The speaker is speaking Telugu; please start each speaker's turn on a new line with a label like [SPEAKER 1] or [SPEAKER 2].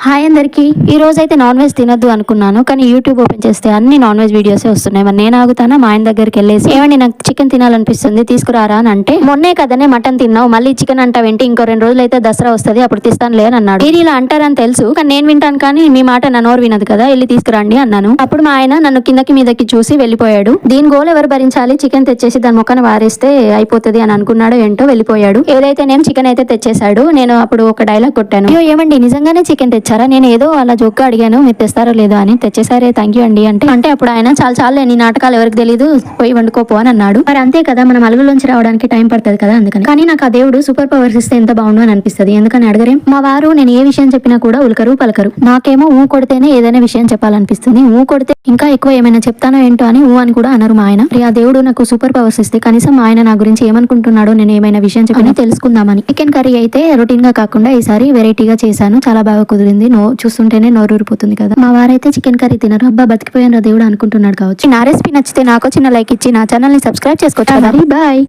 [SPEAKER 1] హాయ్ అందరికి. ఈ రోజు అయితే నాన్ వెజ్ తినొద్దు అనుకున్నాను, కానీ యూట్యూబ్ ఓపెన్ చేస్తే అన్ని నాన్ వెజ్ వీడియోసే వస్తున్నాయి. మరి నేను ఆగుతానా? మా ఆయన దగ్గరికి వెళ్ళేసి, ఏమండి నాకు చికెన్ తినాలనిపిస్తుంది తీసుకురారా అని అంటే, మొన్నే కదనే మటన్ తిన్నావు, మళ్ళీ చికెన్ అంటావేంటి? ఇంకో 2 రోజులు అయితే దసరా వస్తుంది, అప్పుడు తీస్తానులే అని అన్నాడు. మీరు ఇలా అంటారని తెలుసు, కానీ నేను వింటాను, కానీ మీ మాట నా నోరు వినదు కదా, వెళ్ళి తీసుకురండి అన్నాను. అప్పుడు మా ఆయన నన్ను కిందకి మీదకి చూసి వెళ్ళిపోయాడు. దీని గోలు ఎవరు భరించాలి? చికెన్ తెచ్చేసి దాని ముఖాన్ని వారేస్తే అయిపోతుంది అని అనుకున్నాడు. ఏంటో వెళ్ళిపోయాడు. ఏదైతే నేను చికెన్ అయితే తెచ్చేశాడు. నేను అప్పుడు ఒక డైలాగ్ కొట్టాను, అయ్యో ఏమండి నిజంగానే చికెన్ తెచ్చారా? నేను ఏదో అలా జోక్గా అడిగాను, మీరు తెస్తారో లేదో అని. తెచ్చేసారే, థ్యాంక్ యూ అండి అంటే అప్పుడు ఆయన చాలా నీ నాటకాలు ఎవరికి తెలియదు, పోయి వండుకోపో అని అన్నాడు. మరి అంతే కదా, మనం అలుగులోంచి రావడానికి టైం పడుతుంది కదా, అందుకని. కానీ నాకు ఆ దేవుడు సూపర్ పవర్స్ ఇస్తే ఎంత బాగుండు అని అనిపిస్తుంది. ఎందుకని అడగరే? మా వారు నేను ఏ విషయం చెప్పినా కూడా ఉలకరు పలకరు. నాకేమో ఊ కొడితేనే ఏదైనా విషయం చెప్పాలనిపిస్తుంది, ఊ కొడితే ఇంకా ఎక్కువ ఏమైనా చెప్తానో ఏంటో అని ఊ అని కూడా అనరు మా ఆయన. ఆ దేవుడు నాకు సూపర్ పవర్స్ ఇస్తే కనీసం మా ఆయన నా గురించి ఏమనుకుంటున్నాడో, నేను ఏమైనా విషయం చెప్పినా తెలుసుకుందామని. చికెన్ కర్రీ అయితే రొటీన్ గా కాకుండా ఈసారి వెరైటీగా చేశాను, చాలా బాగా కుదిరింది. చూస్తుంటేనే నోరూరిపోతుంది కదా. మా వారైతే చికెన్ కర్రీ తినరు. అబ్బా బతికిపోయాను దేవుడు అనుకుంటున్నాడు కావచ్చు. నా రెసిపీ నచ్చితే నాకు చిన్న లైక్ ఇచ్చి నా ఛానల్ ని సబ్స్క్రైబ్ చేసుకోవచ్చు. బాయ్.